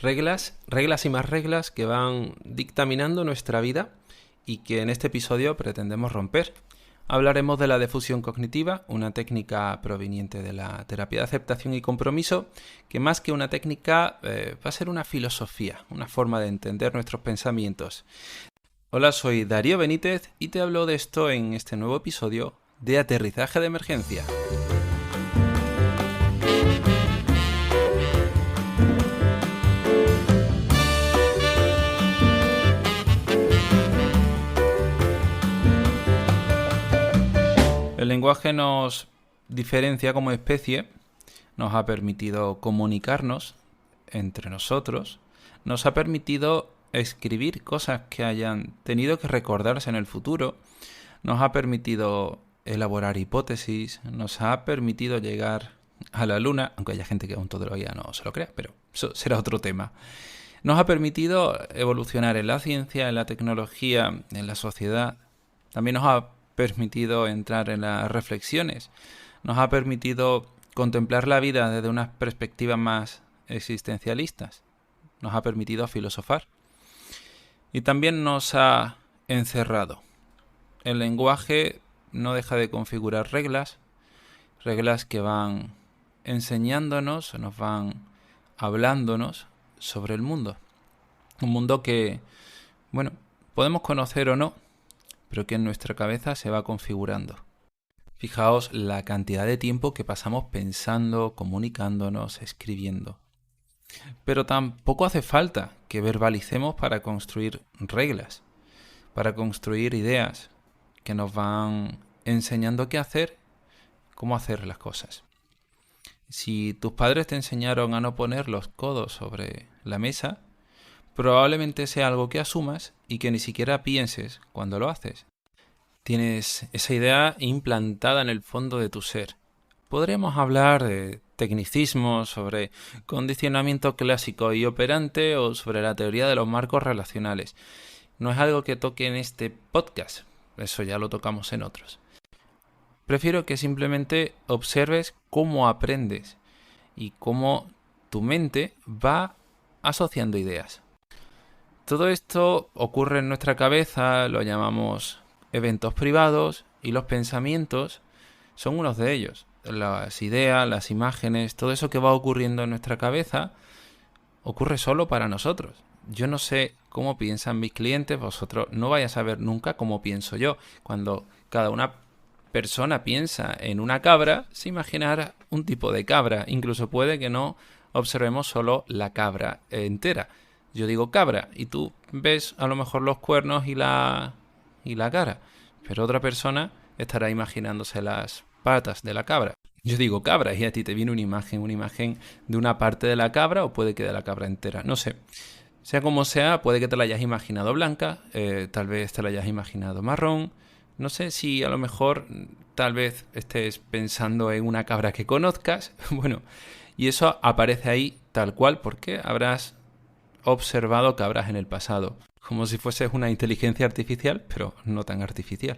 reglas y más reglas que van dictaminando nuestra vida y que en este episodio pretendemos romper. Hablaremos de la difusión cognitiva, una técnica proveniente de la terapia de aceptación y compromiso, que más que una técnica va a ser una filosofía, una forma de entender nuestros pensamientos. Hola, soy Darío Benítez y te hablo de esto en este nuevo episodio de Aterrizaje de Emergencia. El lenguaje nos diferencia como especie, nos ha permitido comunicarnos entre nosotros, nos ha permitido escribir cosas que hayan tenido que recordarse en el futuro, nos ha permitido elaborar hipótesis, nos ha permitido llegar a la luna, aunque haya gente que aún todavía no se lo crea, pero eso será otro tema. Nos ha permitido evolucionar en la ciencia, en la tecnología, en la sociedad. También nos ha permitido entrar en las reflexiones, nos ha permitido contemplar la vida desde unas perspectivas más existencialistas, nos ha permitido filosofar y también nos ha encerrado. El lenguaje no deja de configurar reglas que van enseñándonos, nos van hablándonos sobre el mundo. Un mundo que, podemos conocer o no, pero que en nuestra cabeza se va configurando. Fijaos la cantidad de tiempo que pasamos pensando, comunicándonos, escribiendo. Pero tampoco hace falta que verbalicemos para construir reglas, para construir ideas que nos van enseñando qué hacer, cómo hacer las cosas. Si tus padres te enseñaron a no poner los codos sobre la mesa, probablemente sea algo que asumas y que ni siquiera pienses cuando lo haces. Tienes esa idea implantada en el fondo de tu ser. Podríamos hablar de tecnicismos, sobre condicionamiento clásico y operante o sobre la teoría de los marcos relacionales. No es algo que toque en este podcast, eso ya lo tocamos en otros. Prefiero que simplemente observes cómo aprendes y cómo tu mente va asociando ideas. Todo esto ocurre en nuestra cabeza, lo llamamos eventos privados, y los pensamientos son unos de ellos. Las ideas, las imágenes, todo eso que va ocurriendo en nuestra cabeza ocurre solo para nosotros. Yo no sé cómo piensan mis clientes, vosotros no vais a saber nunca cómo pienso yo. Cuando cada una persona piensa en una cabra, se imaginará un tipo de cabra. Incluso puede que no observemos solo la cabra entera. Yo digo cabra y tú ves a lo mejor los cuernos y la cara, pero otra persona estará imaginándose las patas de la cabra. Yo digo cabra y a ti te viene una imagen de una parte de la cabra o puede que de la cabra entera, no sé. Sea como sea, puede que te la hayas imaginado blanca, tal vez te la hayas imaginado marrón, no sé si a lo mejor tal vez estés pensando en una cabra que conozcas, y eso aparece ahí tal cual porque habrás observado cabras en el pasado, como si fuese una inteligencia artificial, pero no tan artificial.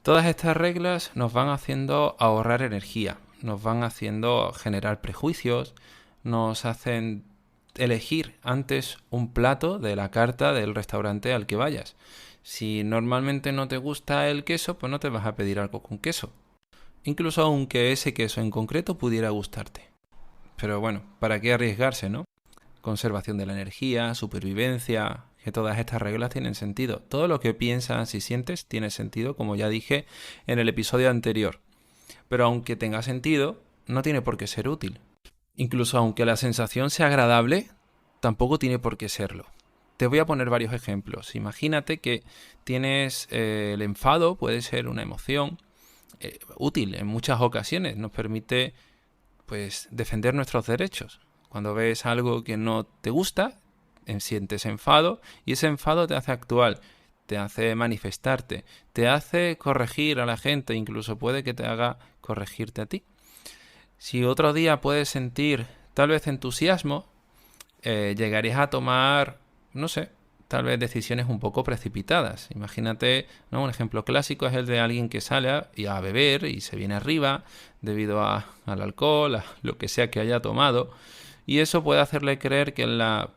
Todas estas reglas nos van haciendo ahorrar energía, nos van haciendo generar prejuicios, nos hacen elegir antes un plato de la carta del restaurante al que vayas. Si normalmente no te gusta el queso, pues no te vas a pedir algo con queso. Incluso aunque ese queso en concreto pudiera gustarte. Pero ¿para qué arriesgarse, no? Conservación de la energía, supervivencia, que todas estas reglas tienen sentido. Todo lo que piensas y sientes tiene sentido, como ya dije en el episodio anterior. Pero aunque tenga sentido, no tiene por qué ser útil. Incluso aunque la sensación sea agradable, tampoco tiene por qué serlo. Te voy a poner varios ejemplos. Imagínate que tienes el enfado, puede ser una emoción útil en muchas ocasiones. Nos permite defender nuestros derechos. Cuando ves algo que no te gusta, sientes enfado y ese enfado te hace actuar, te hace manifestarte, te hace corregir a la gente, incluso puede que te haga corregirte a ti. Si otro día puedes sentir tal vez entusiasmo, llegarías a tomar, tal vez decisiones un poco precipitadas. Imagínate, ¿no? Un ejemplo clásico es el de alguien que sale a beber y se viene arriba debido al alcohol, a lo que sea que haya tomado. Y eso puede hacerle creer que en la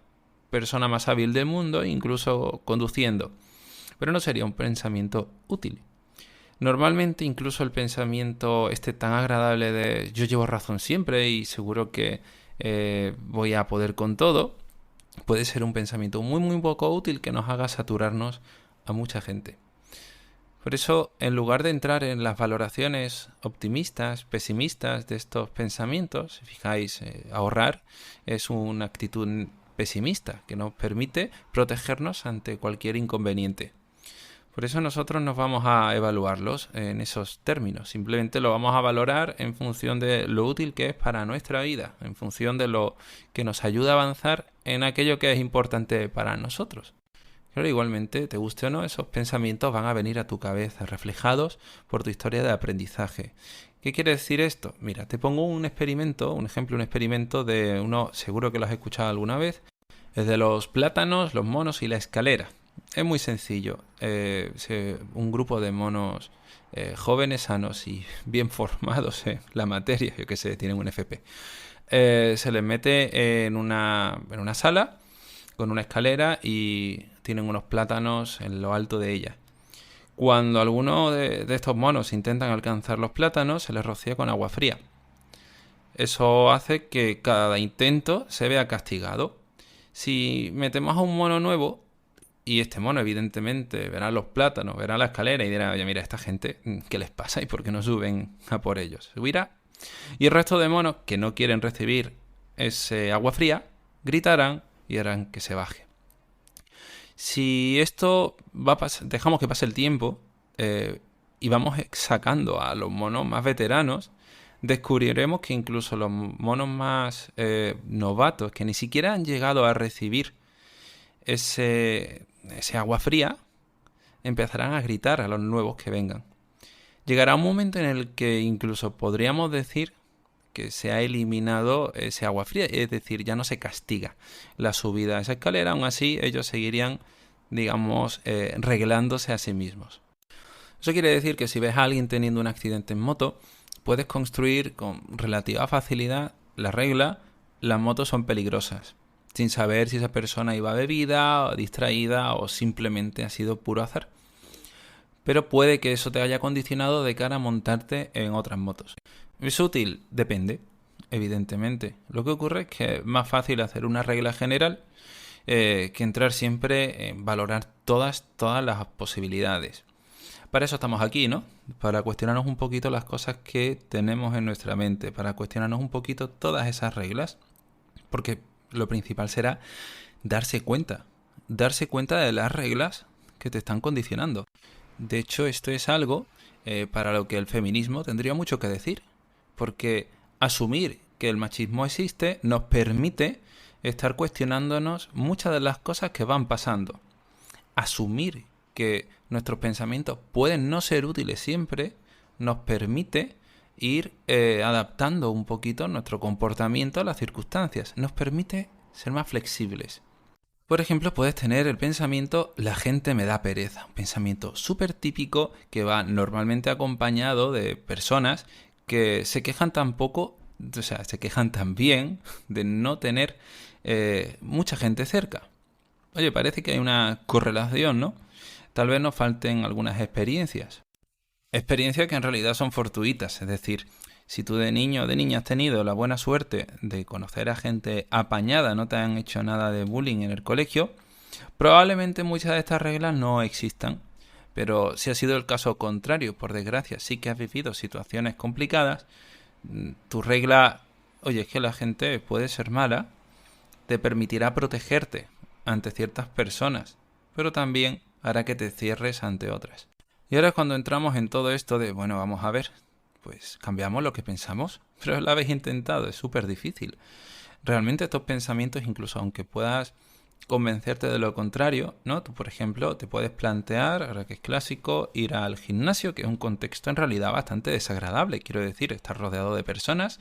persona más hábil del mundo, incluso conduciendo. Pero no sería un pensamiento útil. Normalmente incluso el pensamiento tan agradable de yo llevo razón siempre y seguro que voy a poder con todo, puede ser un pensamiento muy muy poco útil que nos haga saturarnos a mucha gente. Por eso, en lugar de entrar en las valoraciones optimistas, pesimistas de estos pensamientos, si fijáis, ahorrar es una actitud pesimista que nos permite protegernos ante cualquier inconveniente. Por eso nosotros nos vamos a evaluarlos en esos términos. Simplemente lo vamos a valorar en función de lo útil que es para nuestra vida, en función de lo que nos ayuda a avanzar en aquello que es importante para nosotros. Pero igualmente, te guste o no, esos pensamientos van a venir a tu cabeza reflejados por tu historia de aprendizaje. ¿Qué quiere decir esto? Mira, te pongo un experimento de uno, seguro que lo has escuchado alguna vez, es de los plátanos, los monos y la escalera. Es muy sencillo. Un grupo de monos jóvenes, sanos y bien formados en la materia, yo que sé, tienen un FP. Se les mete en una sala con una escalera y tienen unos plátanos en lo alto de ella. Cuando alguno de estos monos intentan alcanzar los plátanos, se les rocía con agua fría. Eso hace que cada intento se vea castigado. Si metemos a un mono nuevo, y este mono evidentemente verá los plátanos, verá la escalera y dirá, oye, mira, esta gente, ¿qué les pasa? ¿Y por qué no suben a por ellos? Subirá. Y el resto de monos que no quieren recibir ese agua fría, gritarán y harán que se baje. Si esto dejamos que pase el tiempo y vamos sacando a los monos más veteranos, descubriremos que incluso los monos más novatos, que ni siquiera han llegado a recibir ese agua fría, empezarán a gritar a los nuevos que vengan. Llegará un momento en el que incluso podríamos decir que se ha eliminado ese agua fría, es decir, ya no se castiga la subida a esa escalera, aún así ellos seguirían, digamos, reglándose a sí mismos. Eso quiere decir que si ves a alguien teniendo un accidente en moto, puedes construir con relativa facilidad la regla, las motos son peligrosas, sin saber si esa persona iba bebida, o distraída o simplemente ha sido puro azar. Pero puede que eso te haya condicionado de cara a montarte en otras motos. ¿Es útil? Depende, evidentemente. Lo que ocurre es que es más fácil hacer una regla general que entrar siempre en valorar todas las posibilidades. Para eso estamos aquí, ¿no? Para cuestionarnos un poquito las cosas que tenemos en nuestra mente, para cuestionarnos un poquito todas esas reglas, porque lo principal será darse cuenta de las reglas que te están condicionando. De hecho, esto es algo para lo que el feminismo tendría mucho que decir, porque asumir que el machismo existe nos permite estar cuestionándonos muchas de las cosas que van pasando. Asumir que nuestros pensamientos pueden no ser útiles siempre nos permite ir adaptando un poquito nuestro comportamiento a las circunstancias. Nos permite ser más flexibles. Por ejemplo, puedes tener el pensamiento la gente me da pereza. Un pensamiento súper típico que va normalmente acompañado de personas que se quejan se quejan también de no tener mucha gente cerca. Oye, parece que hay una correlación, ¿no? Tal vez nos falten algunas experiencias. Experiencias que en realidad son fortuitas, es decir, si tú de niño o de niña has tenido la buena suerte de conocer a gente apañada, no te han hecho nada de bullying en el colegio, probablemente muchas de estas reglas no existan. Pero si ha sido el caso contrario, por desgracia, sí que has vivido situaciones complicadas, tu regla, oye, es que la gente puede ser mala, te permitirá protegerte ante ciertas personas, pero también hará que te cierres ante otras. Y ahora es cuando entramos en todo esto de, bueno, vamos a ver, pues cambiamos lo que pensamos, pero lo habéis intentado, es súper difícil. Realmente estos pensamientos, incluso aunque puedas convencerte de lo contrario, ¿no? Tú, por ejemplo, te puedes plantear, ahora que es clásico, ir al gimnasio, que es un contexto en realidad bastante desagradable. Quiero decir, estar rodeado de personas,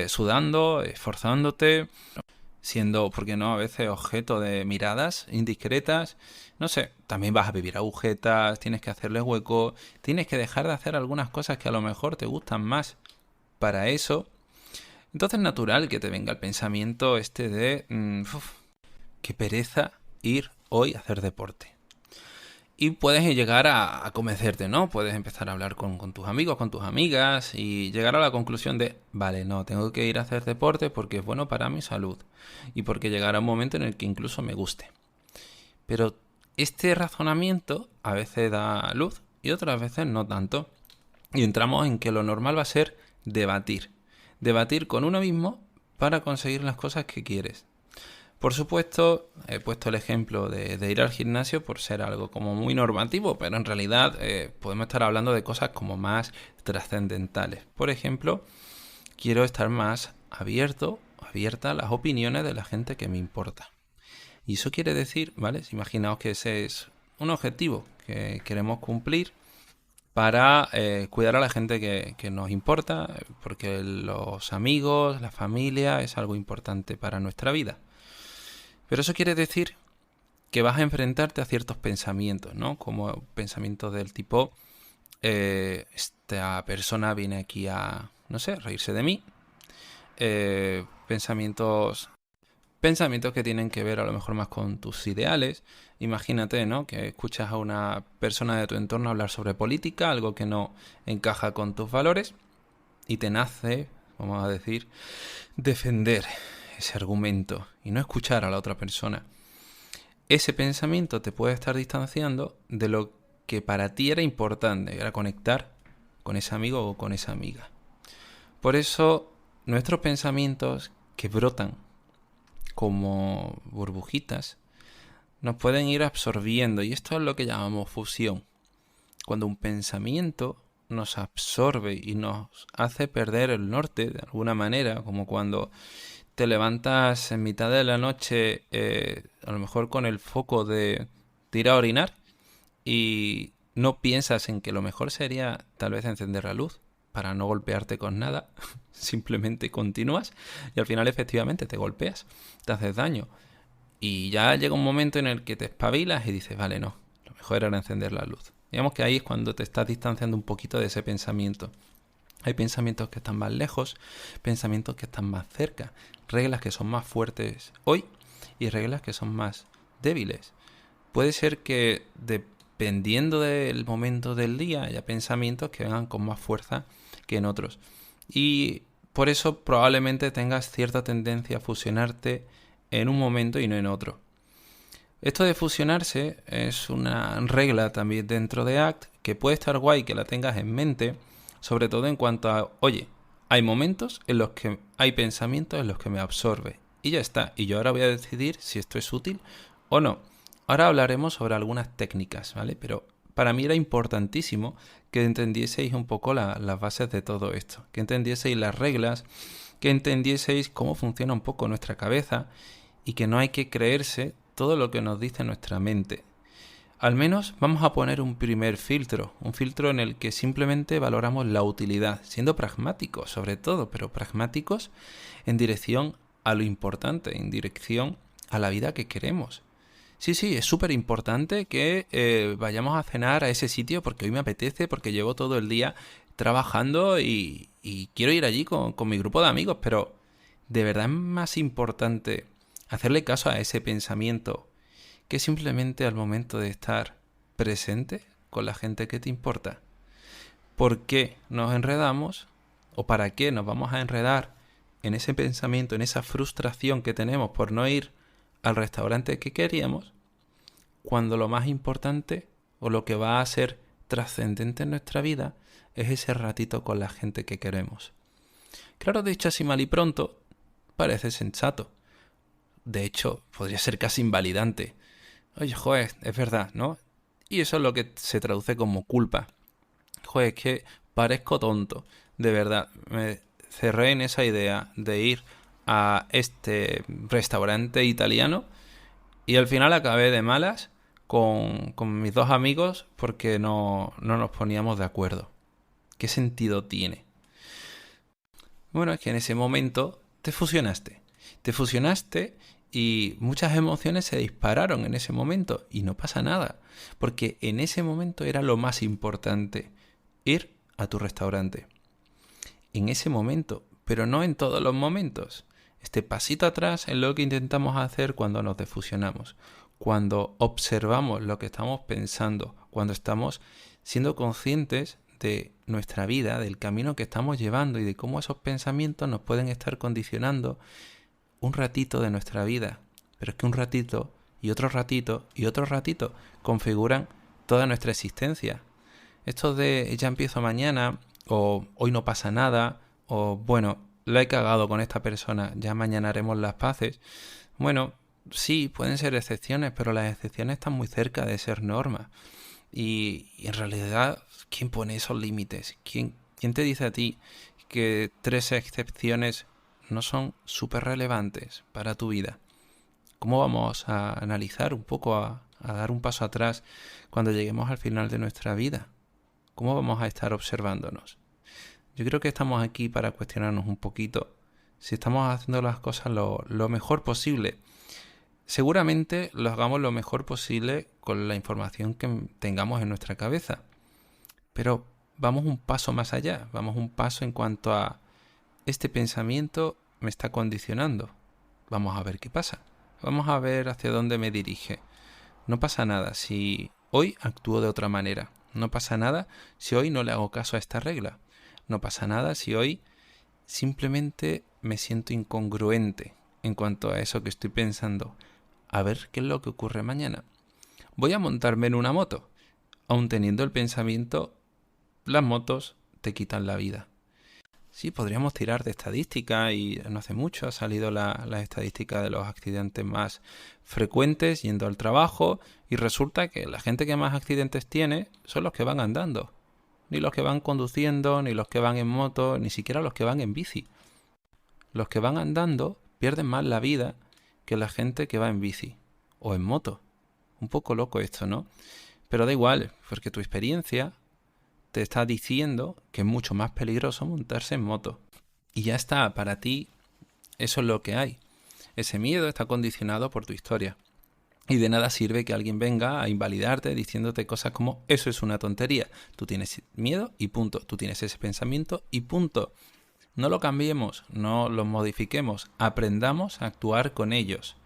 sudando, esforzándote, siendo, ¿por qué no?, a veces objeto de miradas indiscretas. No sé, también vas a vivir agujetas, tienes que hacerles hueco, tienes que dejar de hacer algunas cosas que a lo mejor te gustan más para eso. Entonces es natural que te venga el pensamiento de... qué pereza ir hoy a hacer deporte. Y puedes llegar a convencerte, ¿no? Puedes empezar a hablar con tus amigos, con tus amigas y llegar a la conclusión de, vale, no, tengo que ir a hacer deporte porque es bueno para mi salud y porque llegará un momento en el que incluso me guste. Pero este razonamiento a veces da luz y otras veces no tanto. Y entramos en que lo normal va a ser debatir. Debatir con uno mismo para conseguir las cosas que quieres. Por supuesto, he puesto el ejemplo de ir al gimnasio por ser algo como muy normativo, pero en realidad podemos estar hablando de cosas como más trascendentales. Por ejemplo, quiero estar más abierta a las opiniones de la gente que me importa. Y eso quiere decir, ¿vale? Imaginaos que ese es un objetivo que queremos cumplir para cuidar a la gente que nos importa, porque los amigos, la familia es algo importante para nuestra vida. Pero eso quiere decir que vas a enfrentarte a ciertos pensamientos, ¿no? Como pensamientos del tipo, esta persona viene aquí a, no sé, reírse de mí. Pensamientos que tienen que ver a lo mejor más con tus ideales. Imagínate, ¿no? Que escuchas a una persona de tu entorno hablar sobre política, algo que no encaja con tus valores, y te nace, vamos a decir, defender ese argumento y no escuchar a la otra persona. Ese pensamiento te puede estar distanciando de lo que para ti era importante, era conectar con ese amigo o con esa amiga. Por eso, nuestros pensamientos que brotan como burbujitas nos pueden ir absorbiendo, y esto es lo que llamamos fusión. Cuando un pensamiento nos absorbe y nos hace perder el norte de alguna manera, como cuando te levantas en mitad de la noche, a lo mejor con el foco de ir a orinar, y no piensas en que lo mejor sería tal vez encender la luz para no golpearte con nada, simplemente continúas y al final efectivamente te golpeas, te haces daño. Y ya llega un momento en el que te espabilas y dices, vale, no, lo mejor era encender la luz. Digamos que ahí es cuando te estás distanciando un poquito de ese pensamiento. Hay pensamientos que están más lejos, pensamientos que están más cerca, reglas que son más fuertes hoy y reglas que son más débiles. Puede ser que dependiendo del momento del día haya pensamientos que vengan con más fuerza que en otros. Y por eso probablemente tengas cierta tendencia a fusionarte en un momento y no en otro. Esto de fusionarse es una regla también dentro de ACT que puede estar guay que la tengas en mente, sobre todo en cuanto a, oye, hay momentos en los que hay pensamientos en los que me absorbe y ya está, y yo ahora voy a decidir si esto es útil o no. Ahora hablaremos sobre algunas técnicas, ¿vale? Pero para mí era importantísimo que entendieseis un poco las bases de todo esto, que entendieseis las reglas, que entendieseis cómo funciona un poco nuestra cabeza y que no hay que creerse todo lo que nos dice nuestra mente. Al menos vamos a poner un primer filtro, un filtro en el que simplemente valoramos la utilidad, siendo pragmáticos sobre todo, pero pragmáticos en dirección a lo importante, en dirección a la vida que queremos. Sí, es súper importante que vayamos a cenar a ese sitio porque hoy me apetece, porque llevo todo el día trabajando y quiero ir allí con mi grupo de amigos, pero ¿de verdad es más importante hacerle caso a ese pensamiento que simplemente al momento de estar presente con la gente que te importa? ¿Por qué nos enredamos o para qué nos vamos a enredar en ese pensamiento, en esa frustración que tenemos por no ir al restaurante que queríamos, cuando lo más importante o lo que va a ser trascendente en nuestra vida es ese ratito con la gente que queremos? Claro, dicho así mal y pronto, parece sensato. De hecho, podría ser casi invalidante. Oye, joder, es verdad, ¿no? Y eso es lo que se traduce como culpa. Joder, es que parezco tonto. De verdad, me cerré en esa idea de ir a este restaurante italiano y al final acabé de malas con mis dos amigos porque no nos poníamos de acuerdo. ¿Qué sentido tiene? Bueno, es que en ese momento te fusionaste. Te fusionaste y muchas emociones se dispararon en ese momento y no pasa nada, porque en ese momento era lo más importante, ir a tu restaurante. En ese momento, pero no en todos los momentos. Este pasito atrás es lo que intentamos hacer cuando nos defusionamos, cuando observamos lo que estamos pensando, cuando estamos siendo conscientes de nuestra vida, del camino que estamos llevando y de cómo esos pensamientos nos pueden estar condicionando un ratito de nuestra vida. Pero es que un ratito y otro ratito y otro ratito configuran toda nuestra existencia. Esto de ya empiezo mañana, o hoy no pasa nada, o bueno, la he cagado con esta persona, ya mañana haremos las paces. Bueno, sí, pueden ser excepciones, pero las excepciones están muy cerca de ser normas. Y en realidad, ¿quién pone esos límites? ¿Quién te dice a ti que 3 excepciones no son súper relevantes para tu vida? ¿Cómo vamos a analizar un poco, a dar un paso atrás cuando lleguemos al final de nuestra vida? ¿Cómo vamos a estar observándonos? Yo creo que estamos aquí para cuestionarnos un poquito si estamos haciendo las cosas lo mejor posible. Seguramente lo hagamos lo mejor posible con la información que tengamos en nuestra cabeza. Pero vamos un paso más allá, vamos un paso en cuanto a este pensamiento me está condicionando. Vamos a ver qué pasa. Vamos a ver hacia dónde me dirige. No pasa nada si hoy actúo de otra manera. No pasa nada si hoy no le hago caso a esta regla. No pasa nada si hoy simplemente me siento incongruente en cuanto a eso que estoy pensando. A ver qué es lo que ocurre mañana. Voy a montarme en una moto. Aun teniendo el pensamiento, las motos te quitan la vida. Sí, podríamos tirar de estadística y no hace mucho ha salido la estadística de los accidentes más frecuentes yendo al trabajo y resulta que la gente que más accidentes tiene son los que van andando. Ni los que van conduciendo, ni los que van en moto, ni siquiera los que van en bici. Los que van andando pierden más la vida que la gente que va en bici o en moto. Un poco loco esto, ¿no? Pero da igual, porque tu experiencia te está diciendo que es mucho más peligroso montarse en moto. Y ya está, para ti eso es lo que hay. Ese miedo está condicionado por tu historia. Y de nada sirve que alguien venga a invalidarte diciéndote cosas como eso es una tontería. Tú tienes miedo y punto. Tú tienes ese pensamiento y punto. No lo cambiemos, no lo modifiquemos. Aprendamos a actuar con ellos.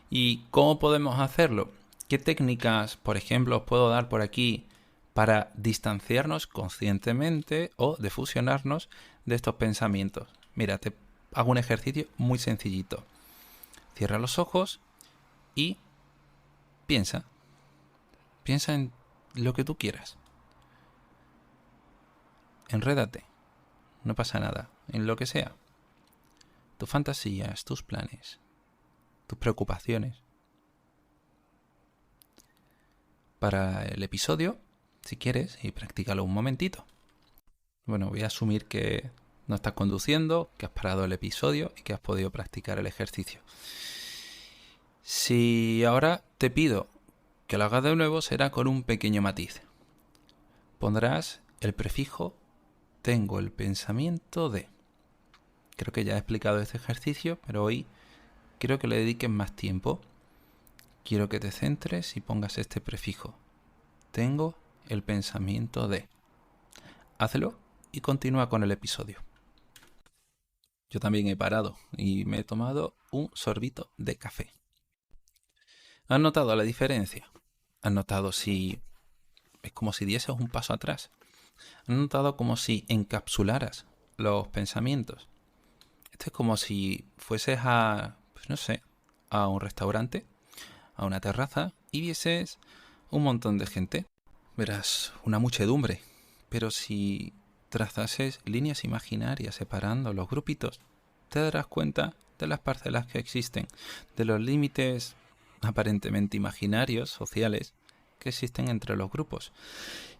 ¿Y cómo podemos hacerlo? ¿Qué técnicas, por ejemplo, os puedo dar por aquí para distanciarnos conscientemente o defusionarnos de estos pensamientos? Mira, te hago un ejercicio muy sencillito. Cierra los ojos y piensa. Piensa en lo que tú quieras. Enrédate. No pasa nada. En lo que sea. Tus fantasías, tus planes, tus preocupaciones. Para el episodio, si quieres, y practícalo un momentito. Bueno, voy a asumir que no estás conduciendo, que has parado el episodio y que has podido practicar el ejercicio. Si ahora te pido que lo hagas de nuevo, será con un pequeño matiz. Pondrás el prefijo tengo el pensamiento de. Creo que ya he explicado este ejercicio, pero hoy quiero que le dediques más tiempo. Quiero que te centres y pongas este prefijo. Tengo el pensamiento de. Hazlo y continúa con el episodio. Yo también he parado y me he tomado un sorbito de café. ¿Has notado la diferencia? ¿Has notado si es como si dieses un paso atrás? ¿Has notado como si encapsularas los pensamientos? Esto es como si fueses a, pues no sé, a un restaurante, a una terraza y vieses un montón de gente. Verás una muchedumbre, pero si trazases líneas imaginarias separando los grupitos, te darás cuenta de las parcelas que existen, de los límites aparentemente imaginarios, sociales, que existen entre los grupos.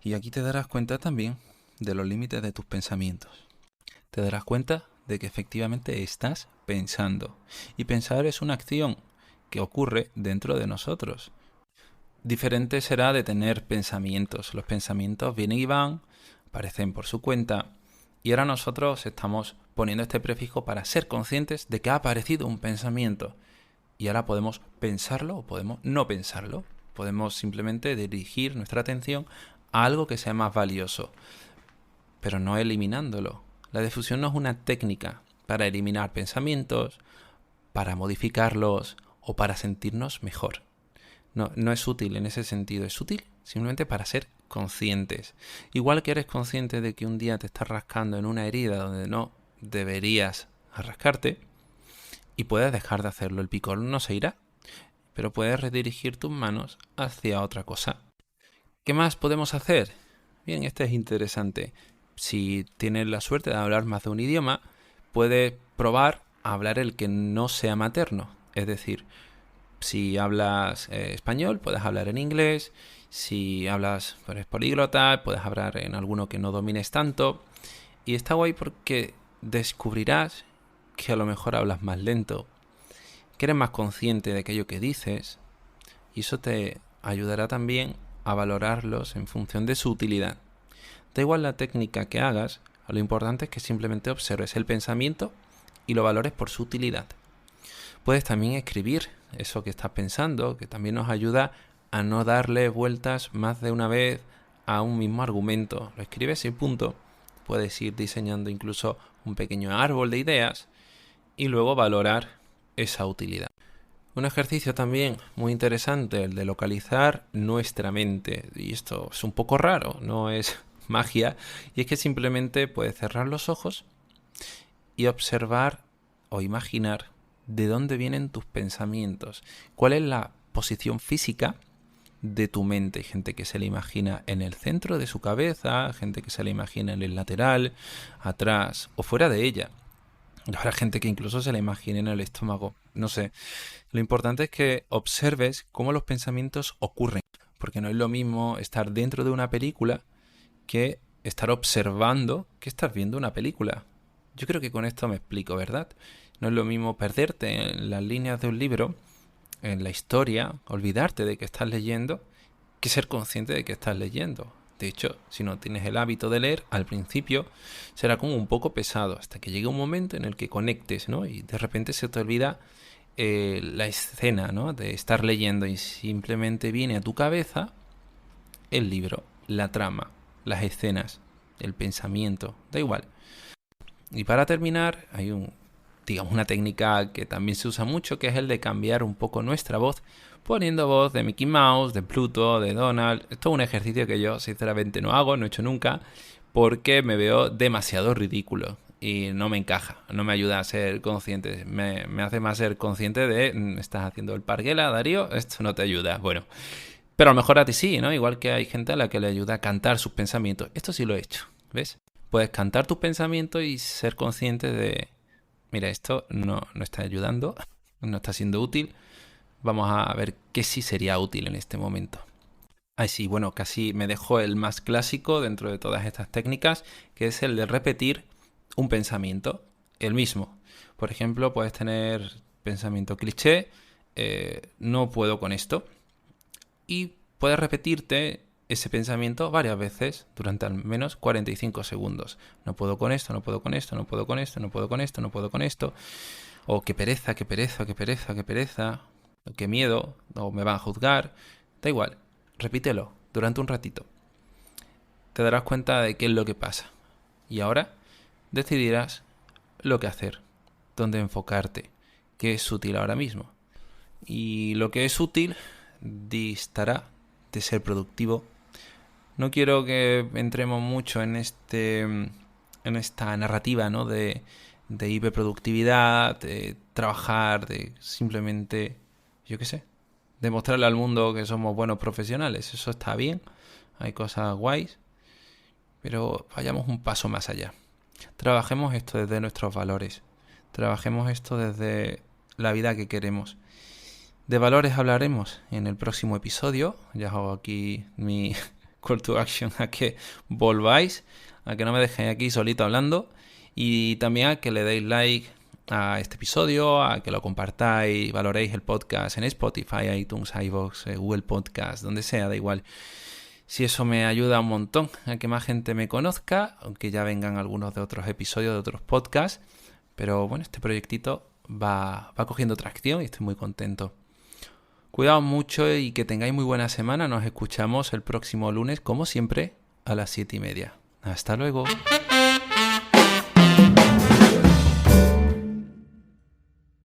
Y aquí te darás cuenta también de los límites de tus pensamientos. Te darás cuenta de que efectivamente estás pensando. Y pensar es una acción que ocurre dentro de nosotros. Diferente será de tener pensamientos. Los pensamientos vienen y van, aparecen por su cuenta. Y ahora nosotros estamos poniendo este prefijo para ser conscientes de que ha aparecido un pensamiento. Y ahora podemos pensarlo o podemos no pensarlo. Podemos simplemente dirigir nuestra atención a algo que sea más valioso, pero no eliminándolo. La difusión no es una técnica para eliminar pensamientos, para modificarlos o para sentirnos mejor. No es útil en ese sentido, es útil simplemente para ser conscientes. Igual que eres consciente de que un día te estás rascando en una herida donde no deberías rascarte y puedes dejar de hacerlo, el picor no se irá, pero puedes redirigir tus manos hacia otra cosa. ¿Qué más podemos hacer? Bien, este es interesante. Si tienes la suerte de hablar más de un idioma, puedes probar a hablar el que no sea materno. Es decir, si hablas español, puedes hablar en inglés. Si eres políglota, puedes hablar en alguno que no domines tanto. Y está guay porque descubrirás que a lo mejor hablas más lento, que eres más consciente de aquello que dices. Y eso te ayudará también a valorarlos en función de su utilidad. Da igual la técnica que hagas, lo importante es que simplemente observes el pensamiento y lo valores por su utilidad. Puedes también escribir eso que estás pensando, que también nos ayuda a no darle vueltas más de una vez a un mismo argumento. Lo escribes y punto. Puedes ir diseñando incluso un pequeño árbol de ideas y luego valorar esa utilidad. Un ejercicio también muy interesante, el de localizar nuestra mente. Y esto es un poco raro, no es magia. Y es que simplemente puedes cerrar los ojos y observar o imaginar de dónde vienen tus pensamientos. ¿Cuál es la posición física de tu mente? Hay gente que se la imagina en el centro de su cabeza, gente que se la imagina en el lateral, atrás o fuera de ella. Habrá gente que incluso se la imagine en el estómago. No sé. Lo importante es que observes cómo los pensamientos ocurren. Porque no es lo mismo estar dentro de una película que estar observando que estar viendo una película. Yo creo que con esto me explico, ¿verdad? No es lo mismo perderte en las líneas de un libro, en la historia, olvidarte de que estás leyendo, que ser consciente de que estás leyendo. De hecho, si no tienes el hábito de leer, al principio será como un poco pesado, hasta que llegue un momento en el que conectes, ¿no? Y de repente se te olvida la escena, ¿no? De estar leyendo y simplemente viene a tu cabeza el libro, la trama, las escenas, el pensamiento, da igual. Y para terminar, hay una técnica que también se usa mucho, que es el de cambiar un poco nuestra voz, poniendo voz de Mickey Mouse, de Pluto, de Donald. Esto es un ejercicio que yo sinceramente no hago, no he hecho nunca, porque me veo demasiado ridículo y no me encaja, no me ayuda a ser consciente, me hace más ser consciente de estás haciendo el parguela, Darío, esto no te ayuda. Bueno, pero a lo mejor a ti sí, ¿no? Igual que hay gente a la que le ayuda a cantar sus pensamientos. Esto sí lo he hecho, ¿ves? Puedes cantar tus pensamientos y ser consciente de, mira, esto no está ayudando, no está siendo útil. Vamos a ver qué sí sería útil en este momento. Ay, sí, bueno, casi me dejo el más clásico dentro de todas estas técnicas, que es el de repetir un pensamiento, el mismo. Por ejemplo, puedes tener pensamiento cliché, no puedo con esto, y puedes repetirte ese pensamiento varias veces durante al menos 45 segundos. No puedo con esto, no puedo con esto, no puedo con esto, no puedo con esto, no puedo con esto. O qué pereza, qué pereza, qué pereza, qué pereza. O qué miedo, o me van a juzgar. Da igual, repítelo durante un ratito. Te darás cuenta de qué es lo que pasa. Y ahora decidirás lo que hacer, dónde enfocarte, qué es útil ahora mismo. Y lo que es útil distará de ser productivo. No quiero que entremos mucho en esta narrativa, ¿no? de hiperproductividad, de trabajar, de simplemente, yo qué sé, demostrarle al mundo que somos buenos profesionales. Eso está bien, hay cosas guays, pero vayamos un paso más allá. Trabajemos esto desde nuestros valores, trabajemos esto desde la vida que queremos. De valores hablaremos en el próximo episodio. Ya hago aquí mi call to action a que volváis, a que no me dejéis aquí solito hablando, y también a que le deis like a este episodio, a que lo compartáis, valoréis el podcast en Spotify, iTunes, iVoox, Google Podcast, donde sea, da igual. Si eso me ayuda un montón a que más gente me conozca, aunque ya vengan algunos de otros episodios de otros podcasts, pero bueno, este proyectito va cogiendo tracción y estoy muy contento. Cuidaos mucho y que tengáis muy buena semana. Nos escuchamos el próximo lunes, como siempre, a las 7:30. Hasta luego.